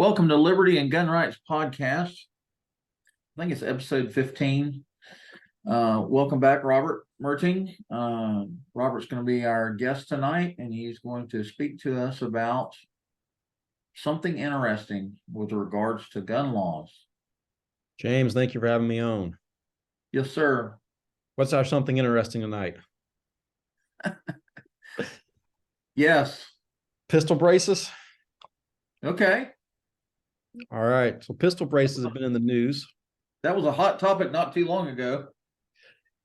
Welcome to Liberty and Gun Rights Podcast. I think it's episode 15. Welcome back, Robert Merting. Robert's going to be our guest tonight, and he's going to speak to us about something interesting with regards to gun laws. James, thank you for having me on. Yes, sir. What's our something interesting tonight? Yes. Pistol braces? Okay. All right. So pistol braces have been in the news. That was a hot topic not too long ago.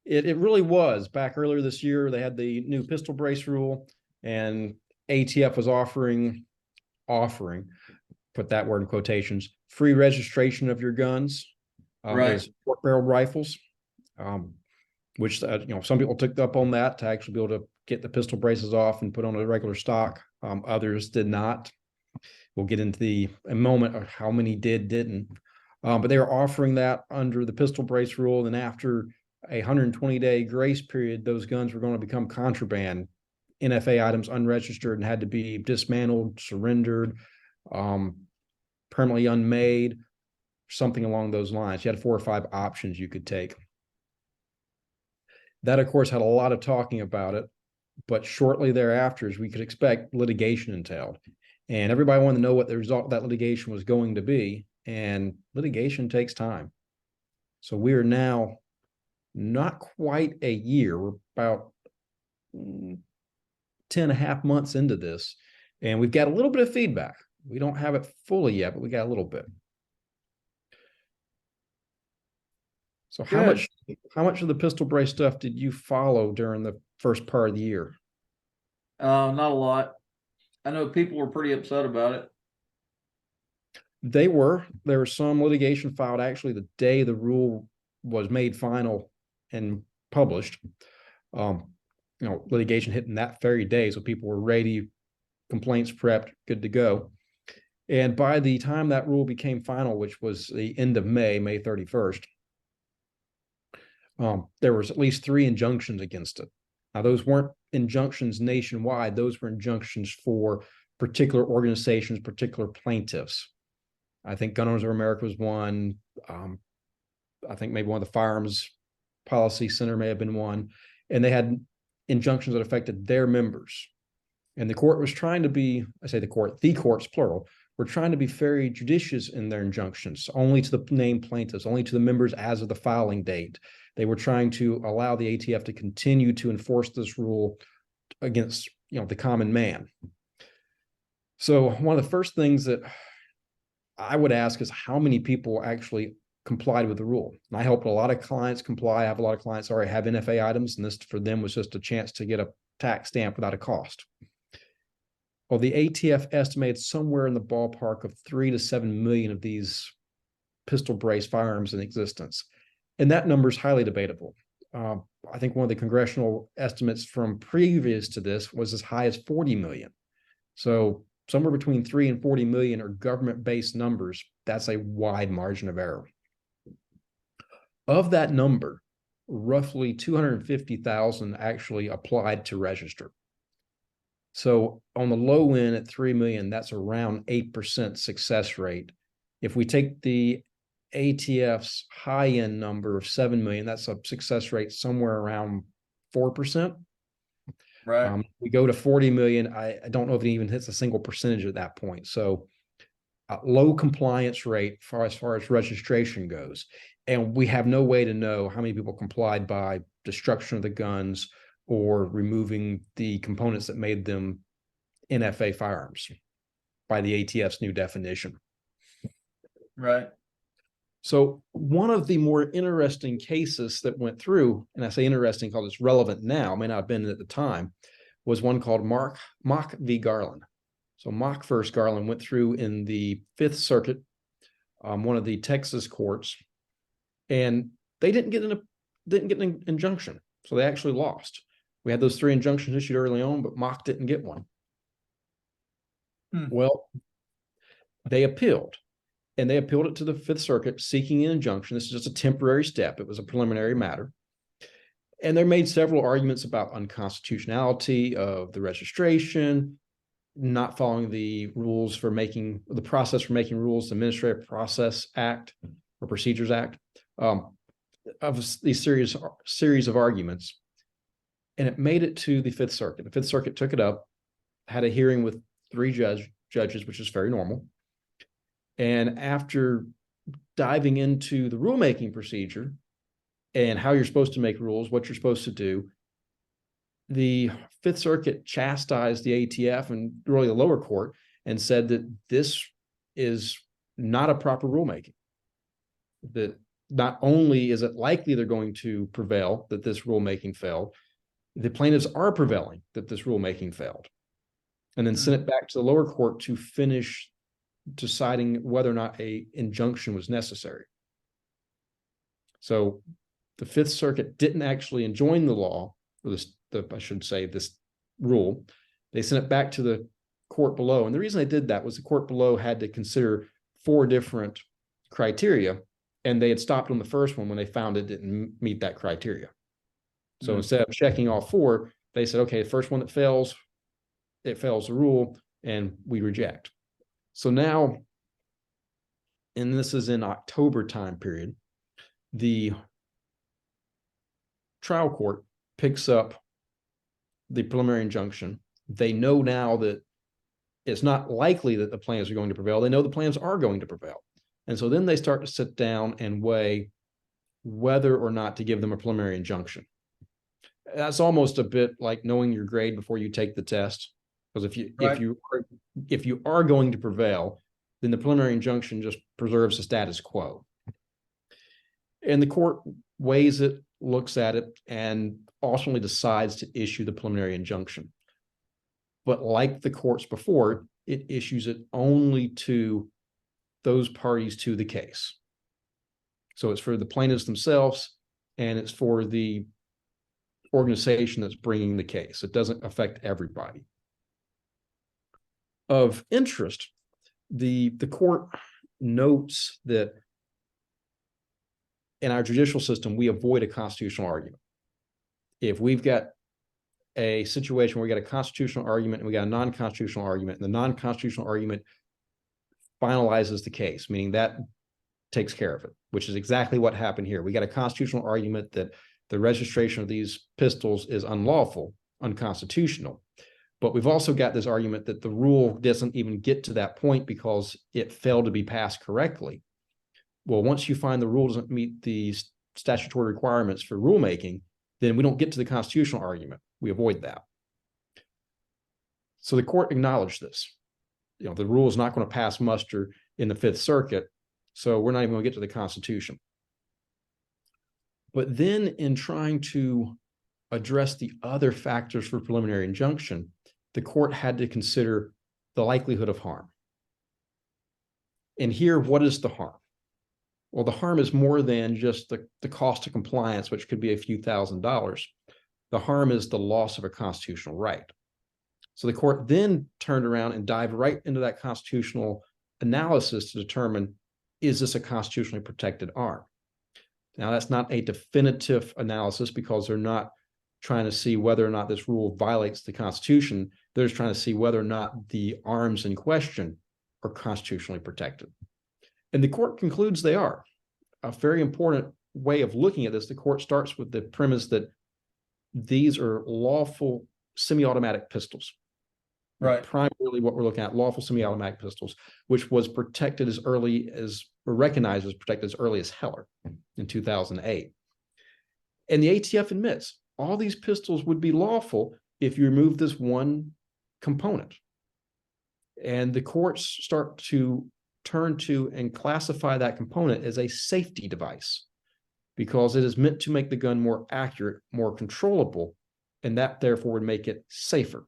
It really was. Back earlier this year, they had the new pistol brace rule, and ATF was offering, put that word in quotations, free registration of your guns, Right. as fork-barreled rifles, which some people took up on that to actually be able to get the pistol braces off and put on a regular stock. Others did not. We'll get into a moment of how many didn't. But they were offering that under the pistol brace rule. And after a 120-day grace period, those guns were going to become contraband, NFA items, unregistered, and had to be dismantled, surrendered, permanently unmade, something along those lines. You had 4 or 5 options you could take. That, of course, had a lot of talking about it. But shortly thereafter, as we could expect, litigation entailed. And everybody wanted to know what the result of that litigation was going to be. And litigation takes time. So we are now not quite a year. We're about 10.5 months into this. And we've got a little bit of feedback. We don't have it fully yet, but we got a little bit. So how much of the pistol brace stuff did you follow during the first part of the year? Not a lot. I know people were pretty upset about it. There was some litigation filed actually the day the rule was made final and published. Litigation hitting that very day, so people were ready, complaints prepped, good to go. And by the time that rule became final, which was the end of May 31st, there was at least 3 injunctions against it. Now, those weren't injunctions nationwide. Those were injunctions for particular organizations, particular plaintiffs. I think Gun Owners of America was one. I think maybe one of the Firearms Policy Center may have been one. And they had injunctions that affected their members. And the court was trying to be, the courts, plural, were trying to be very judicious in their injunctions, only to the named plaintiffs, only to the members as of the filing date. They were trying to allow the ATF to continue to enforce this rule against, the common man. So one of the first things that I would ask is how many people actually complied with the rule. And I helped a lot of clients comply. I have a lot of clients already have NFA items, and this for them was just a chance to get a tax stamp without a cost. Well, the ATF estimated somewhere in the ballpark of 3 to 7 million of these pistol brace firearms in existence. And that number is highly debatable. I think one of the congressional estimates from previous to this was as high as 40 million. So somewhere between 3 and 40 million are government-based numbers. That's a wide margin of error. Of that number, roughly 250,000 actually applied to register. So on the low end at 3 million, that's around 8% success rate. If we take the ATF's high-end number of 7 million, that's a success rate somewhere around 4%. Right. We go to 40 million. I don't know if it even hits a single percentage at that point. So low compliance rate as far as registration goes. And we have no way to know how many people complied by destruction of the guns or removing the components that made them NFA firearms by the ATF's new definition. Right. So one of the more interesting cases that went through, and I say interesting because it's relevant now, may not have been at the time, was one called Mock v. Garland. So Mock versus Garland went through in the Fifth Circuit, one of the Texas courts, and they didn't get an injunction. So they actually lost. We had those 3 injunctions issued early on, but Mock didn't get one. Well, they appealed. And they appealed it to the Fifth Circuit, seeking an injunction. This is just a temporary step. It was a preliminary matter. And they made several arguments about unconstitutionality of the registration, not following the rules for making the process for making rules, the Administrative Process Act or Procedures Act, of these series of arguments. And it made it to the Fifth Circuit. The Fifth Circuit took it up, had a hearing with three judges, which is very normal. And after diving into the rulemaking procedure and how you're supposed to make rules, what you're supposed to do, the Fifth Circuit chastised the ATF and really the lower court and said that this is not a proper rulemaking. That not only is it likely they're going to prevail, that this rulemaking failed, the plaintiffs are prevailing that this rulemaking failed. And then sent it back to the lower court to finish deciding whether or not an injunction was necessary. So the Fifth Circuit didn't actually enjoin the law, or I should say this rule. They sent it back to the court below. And the reason they did that was the court below had to consider 4 different criteria, and they had stopped on the first one when they found it didn't meet that criteria. So instead of checking all 4, they said, okay, the first one that fails, it fails the rule, and we reject. So now, and this is in October time period, the trial court picks up the preliminary injunction. They know now that it's not likely that the plaintiffs are going to prevail. They know the plaintiffs are going to prevail. And so then they start to sit down and weigh whether or not to give them a preliminary injunction. That's almost a bit like knowing your grade before you take the test. Because if you are going to prevail, then the preliminary injunction just preserves the status quo. And the court weighs it, looks at it, and ultimately decides to issue the preliminary injunction. But like the courts before, it issues it only to those parties to the case. So it's for the plaintiffs themselves, and it's for the organization that's bringing the case. It doesn't affect everybody. Of interest, the court notes that in our judicial system, we avoid a constitutional argument. If we've got a situation where we got a constitutional argument and we got a non-constitutional argument, and the non-constitutional argument finalizes the case, meaning that takes care of it, which is exactly what happened here. We got a constitutional argument that the registration of these pistols is unlawful, unconstitutional. But we've also got this argument that the rule doesn't even get to that point because it failed to be passed correctly. Well, once you find the rule doesn't meet the statutory requirements for rulemaking, then we don't get to the constitutional argument. We avoid that. So the court acknowledged this. The rule is not going to pass muster in the Fifth Circuit, so we're not even going to get to the Constitution. But then in trying to address the other factors for preliminary injunction, the court had to consider the likelihood of harm. And here, what is the harm? Well, the harm is more than just the cost of compliance, which could be a few $1,000s. The harm is the loss of a constitutional right. So the court then turned around and dived right into that constitutional analysis to determine, is this a constitutionally protected arm? Now, that's not a definitive analysis because they're not trying to see whether or not this rule violates the Constitution. They're just trying to see whether or not the arms in question are constitutionally protected. And the court concludes they are. A very important way of looking at this, the court starts with the premise that these are lawful semi-automatic pistols. Right. Primarily what we're looking at, lawful semi-automatic pistols, which was protected as early as, or recognized as protected as early as Heller in 2008. And the ATF admits all these pistols would be lawful if you remove this one component. And the courts start to turn to and classify that component as a safety device because it is meant to make the gun more accurate, more controllable, and that therefore would make it safer.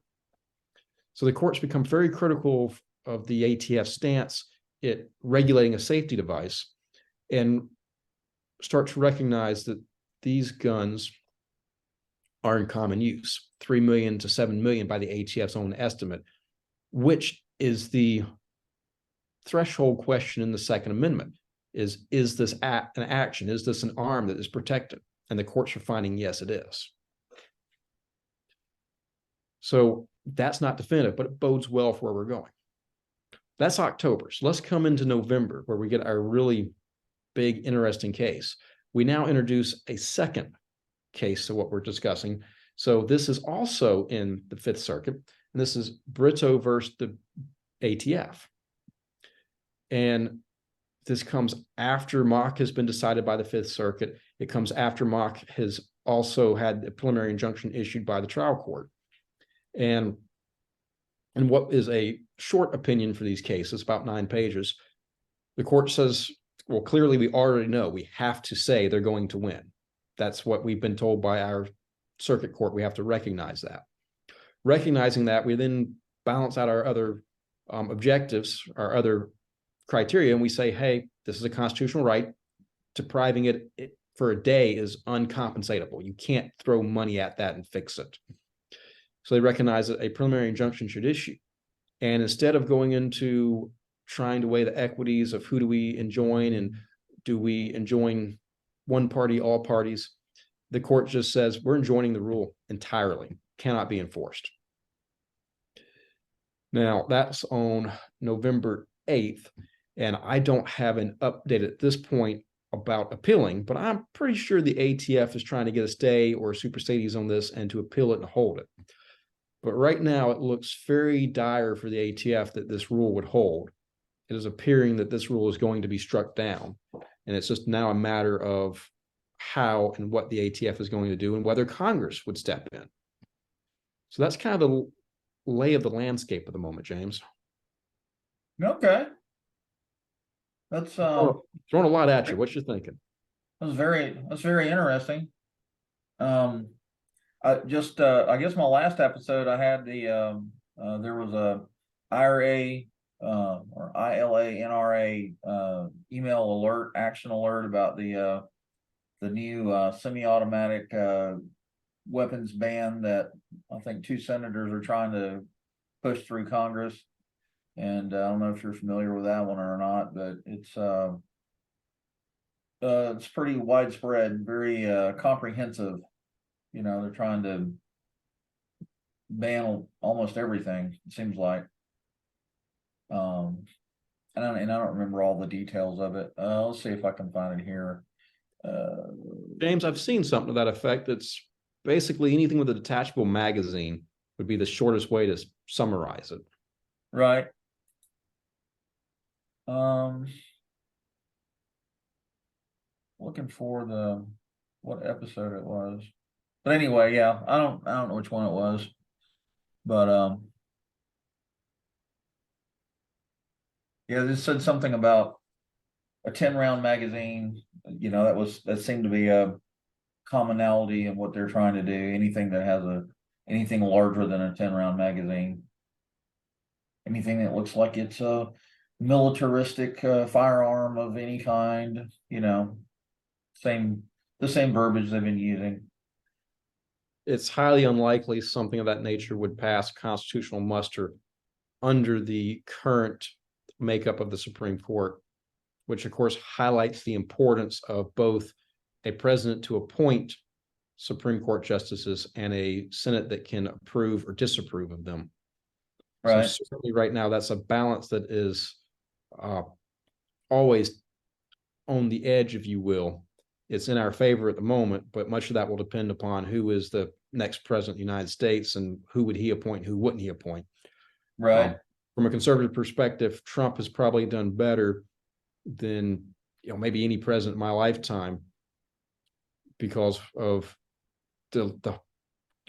So the courts become very critical of the ATF stance at regulating a safety device and start to recognize that these guns are in common use, 3 million to 7 million by the ATF's own estimate, which is the threshold question in the Second Amendment. Is this an action? Is this an arm that is protected? And the courts are finding, yes, it is. So that's not definitive, but it bodes well for where we're going. That's October. So let's come into November, where we get our really big, interesting case. We now introduce a second case to what we're discussing. So this is also in the Fifth Circuit, and this is Brito versus the ATF. And this comes after Mock has been decided by the Fifth Circuit. It comes after Mock has also had a preliminary injunction issued by the trial court. And what is a short opinion for these cases, about 9 pages, the court says, well, clearly we already know we have to say they're going to win. That's what we've been told by our circuit court. We have to recognize that. Recognizing that, we then balance out our other objectives, our other criteria, and we say, hey, this is a constitutional right. Depriving it for a day is uncompensatable. You can't throw money at that and fix it. So they recognize that a preliminary injunction should issue. And instead of going into trying to weigh the equities of who do we enjoin and do we enjoin one party, all parties, the court just says we're enjoining the rule entirely, cannot be enforced. Now, that's on November 8th, and I don't have an update at this point about appealing, but I'm pretty sure the ATF is trying to get a stay or a supersedes on this and to appeal it and hold it. But right now, it looks very dire for the ATF that this rule would hold. It is appearing that this rule is going to be struck down, and it's just now a matter of how and what the ATF is going to do and whether Congress would step in. So that's kind of the lay of the landscape at the moment, James. Okay. That's throwing a lot at you. What you thinking? that's very interesting. I guess my last episode I had there was a IRA or ILA NRA email alert, action alert about the new semi-automatic weapons ban that I think 2 senators are trying to push through Congress. And I don't know if you're familiar with that one or not, but it's pretty widespread, very comprehensive. You know, they're trying to ban almost everything, it seems like. And I don't remember all the details of it. Let's see if I can find it here. James, I've seen something to that effect. That's basically anything with a detachable magazine would be the shortest way to summarize it. Right. Looking for what episode it was. But anyway, yeah, I don't know which one it was. But yeah, this said something about a 10-round magazine. You know, that seemed to be a commonality in what they're trying to do. Anything that has anything larger than a 10-round magazine. Anything that looks like it's a militaristic firearm of any kind, you know, the same verbiage they've been using. It's highly unlikely something of that nature would pass constitutional muster under the current makeup of the Supreme Court, which of course highlights the importance of both a president to appoint Supreme Court justices and a Senate that can approve or disapprove of them. Right. So certainly right now, that's a balance that is always on the edge, if you will. It's in our favor at the moment, but much of that will depend upon who is the next president of the United States and who would he appoint, who wouldn't he appoint. Right. From a conservative perspective, Trump has probably done better than maybe any president in my lifetime because of the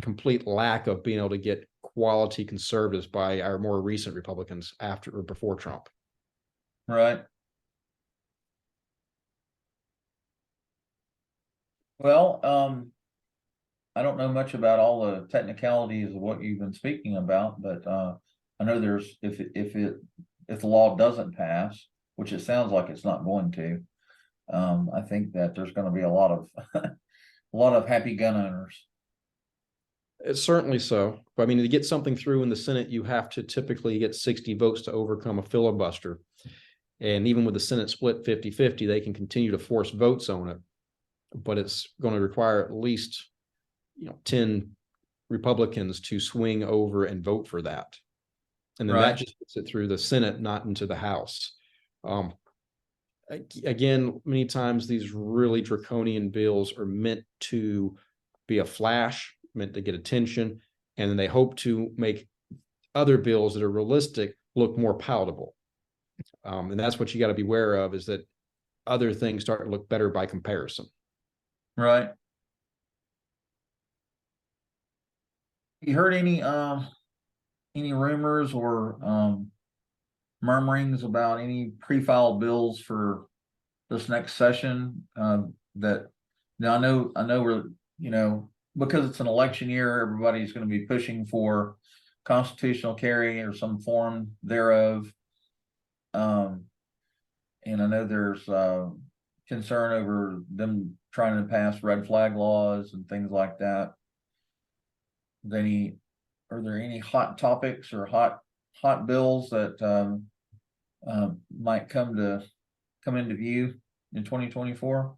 complete lack of being able to get quality conservatives by our more recent Republicans after or before Trump. Right. Well, I don't know much about all the technicalities of what you've been speaking about, but I know there's if the law doesn't pass, which it sounds like it's not going to, I think that there's going to be a lot of a lot of happy gun owners. It's certainly so. But I mean, to get something through in the Senate, you have to typically get 60 votes to overcome a filibuster. And even with the Senate split 50-50, they can continue to force votes on it. But it's going to require at least 10 Republicans to swing over and vote for that. And then Right. that just gets it through the Senate, not into the House. Again, many times these really draconian bills are meant to be a flash, meant to get attention, and then they hope to make other bills that are realistic look more palatable. And that's what you got to be aware of, is that other things start to look better by comparison. Right. You heard any rumors or murmurings about any pre-filed bills for this next session? That now I know we're, because it's an election year, everybody's going to be pushing for constitutional carry or some form thereof. And I know there's concern over them trying to pass red flag laws and things like that. Are there any hot topics or hot bills that might come into view in 2024?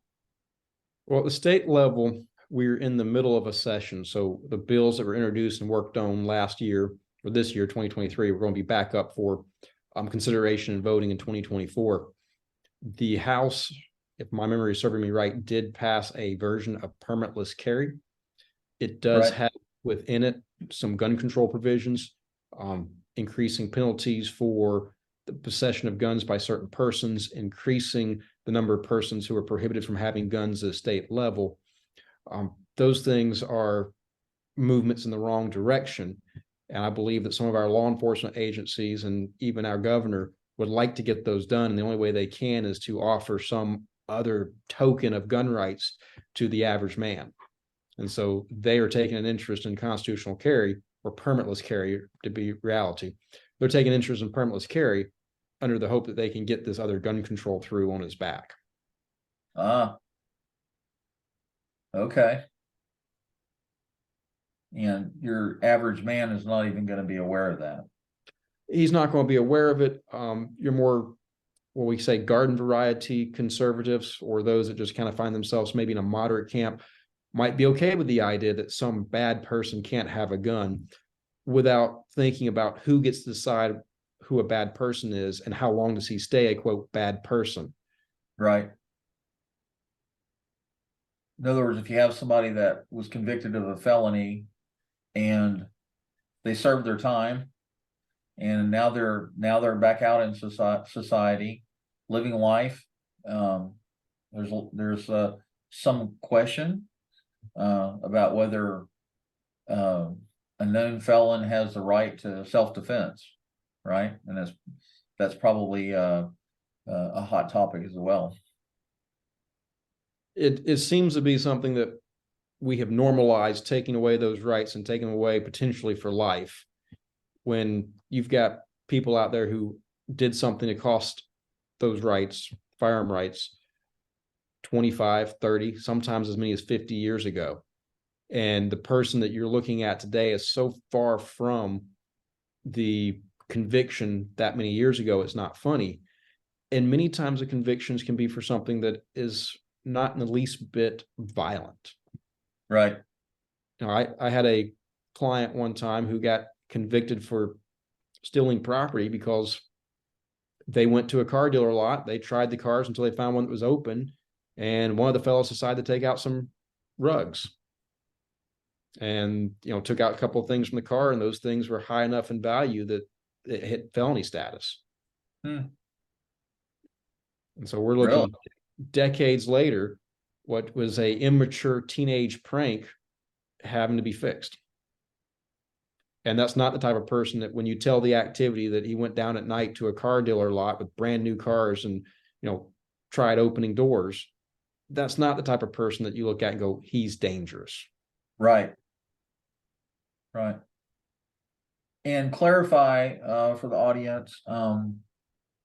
Well, at the state level, we're in the middle of a session. So the bills that were introduced and worked on last year or this year, 2023, we're going to be back up for consideration and voting in 2024. The House, if my memory is serving me right, did pass a version of permitless carry. It does Right. have within it some gun control provisions, increasing penalties for the possession of guns by certain persons, increasing the number of persons who are prohibited from having guns at a state level. Those things are movements in the wrong direction. And I believe that some of our law enforcement agencies and even our governor would like to get those done. And the only way they can is to offer some other token of gun rights to the average man. And so they are taking an interest in constitutional carry, or permitless carry to be reality. They're taking interest in permitless carry under the hope that they can get this other gun control through on its back. Okay. And your average man is not even going to be aware of that. He's not going to be aware of it. You're more, what we say, garden variety conservatives, or those that just kind of find themselves maybe in a moderate camp, might be okay with the idea that some bad person can't have a gun, without thinking about who gets to decide who a bad person is and how long does he stay a quote bad person. Right. In other words, if you have somebody that was convicted of a felony and they served their time and now they're back out in society, living life, there's some question about whether a known felon has the right to self-defense, right? And that's probably a hot topic as well. It seems to be something that we have normalized, taking away those rights and taking them away potentially for life, when you've got people out there who did something to cost those rights, firearm rights, 25, 30, sometimes as many as 50 years ago. And the person that you're looking at today is so far from the conviction that many years ago, it's not funny. And many times the convictions can be for something that is not in the least bit violent. Right. I had a client one time who got convicted for stealing property because they went to a car dealer lot. They tried the cars until they found one that was open. And one of the fellows decided to take out some rugs and, took out a couple of things from the car. And those things were high enough in value that it hit felony status. And so we're looking decades later, what was a immature teenage prank having to be fixed. And that's not the type of person that, when you tell the activity that he went down at night to a car dealer lot with brand new cars and, tried opening doors, that's not the type of person that you look at and go, he's dangerous. Right. Right. And clarify for the audience, and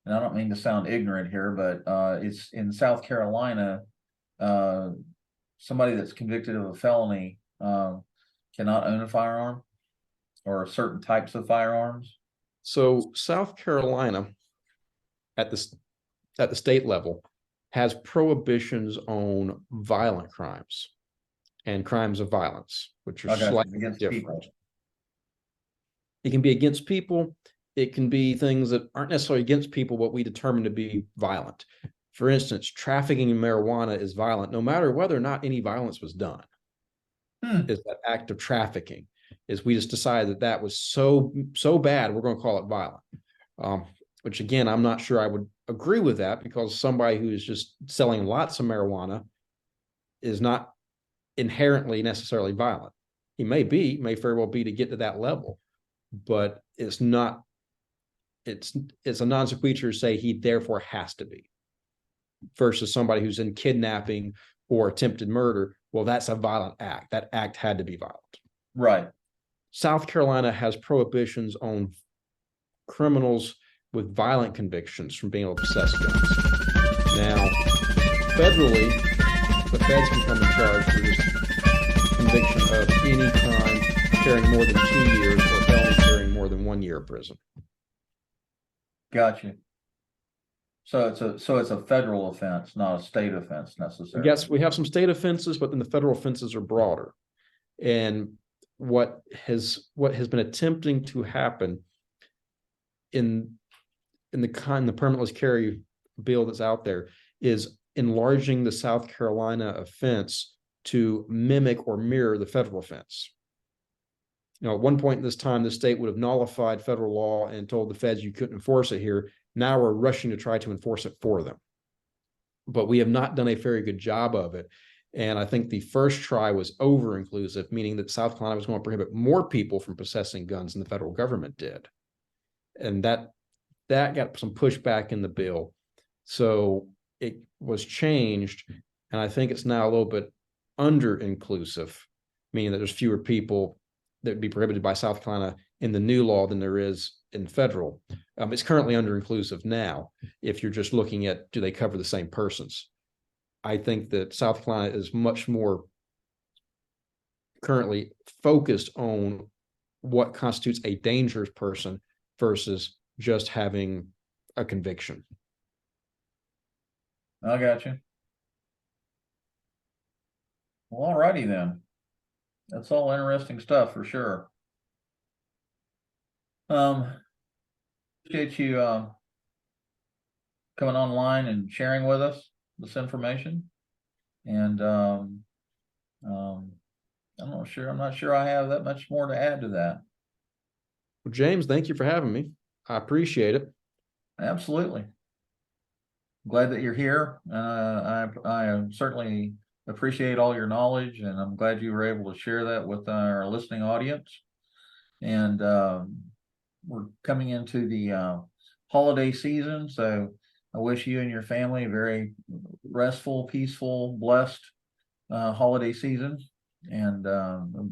I don't mean to sound ignorant here, but it's in South Carolina, somebody that's convicted of a felony cannot own a firearm, or certain types of firearms. So South Carolina, at the state level, has prohibitions on violent crimes and crimes of violence. which are I got you. slightly Against different. people. It can be against people. It can be things that aren't necessarily against people, but we determine to be violent. For instance, trafficking in marijuana is violent, no matter whether or not any violence was done. Is that act of trafficking? Is we just decided that that was so bad, we're going to call it violent. Which again, I'm not sure I would agree with that, because somebody who is just selling lots of marijuana is not inherently necessarily violent. He may very well be to get to that level, but it's not. It's a non sequitur to say he therefore has to be, versus somebody who's in kidnapping or attempted murder. Well, that's a violent act. That act had to be violent. Right. South Carolina has prohibitions on criminals with violent convictions from being able to possess guns. Now, federally, the feds can come in charge for this conviction of any crime carrying more than 2 years or felony carrying more than 1 year of prison. Gotcha. So it's a federal offense, not a state offense necessarily. Yes, we have some state offenses, but then the federal offenses are broader. And what has been attempting to happen in the permitless carry bill that's out there is enlarging the South Carolina offense to mimic or mirror the federal offense. At one point in this time, the state would have nullified federal law and told the feds you couldn't enforce it here. Now we're rushing to try to enforce it for them. But we have not done a very good job of it. And I think the first try was over-inclusive, meaning that South Carolina was going to prohibit more people from possessing guns than the federal government did. And that got some pushback in the bill. So it was changed. And I think it's now a little bit under-inclusive, meaning that there's fewer people that would be prohibited by South Carolina in the new law than there is in federal. It's currently under-inclusive now, if you're just looking at, do they cover the same persons? I think that South Carolina is much more currently focused on what constitutes a dangerous person versus just having a conviction. I got you. Well, all righty then. That's all interesting stuff for sure. Appreciate you coming online and sharing with us this information. And I'm not sure I have that much more to add to that. Well, James, thank you for having me. I appreciate it. Absolutely. Glad that you're here. I certainly appreciate all your knowledge, and I'm glad you were able to share that with our listening audience. And we're coming into the holiday season, so I wish you and your family a very restful, peaceful, blessed holiday season. And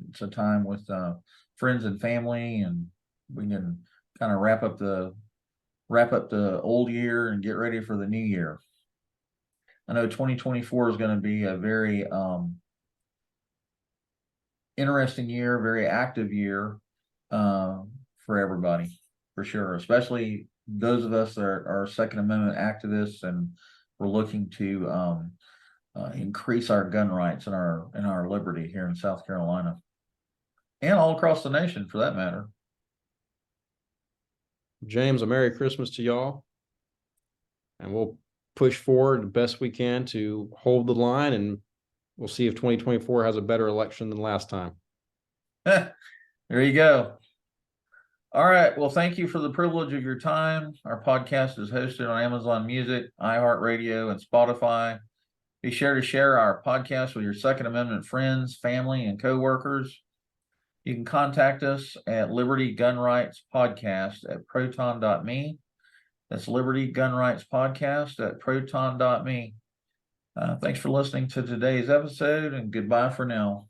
it's a time with friends and family, and we can kind of wrap up the old year and get ready for the new year. I know 2024 is going to be a very interesting year, very active year for everybody, for sure, especially those of us that are Second Amendment activists, and we're looking to increase our gun rights and our liberty here in South Carolina, and all across the nation for that matter. James, a Merry Christmas to y'all. And we'll push forward the best we can to hold the line, and we'll see if 2024 has a better election than last time. There you go. All right. Well, thank you for the privilege of your time. Our podcast is hosted on Amazon Music, iHeartRadio, and Spotify. Be sure to share our podcast with your Second Amendment friends, family, and coworkers. You can contact us at Liberty Gun Rights Podcast at proton.me. That's Liberty Gun Rights Podcast at proton.me. Thanks for listening to today's episode, and goodbye for now.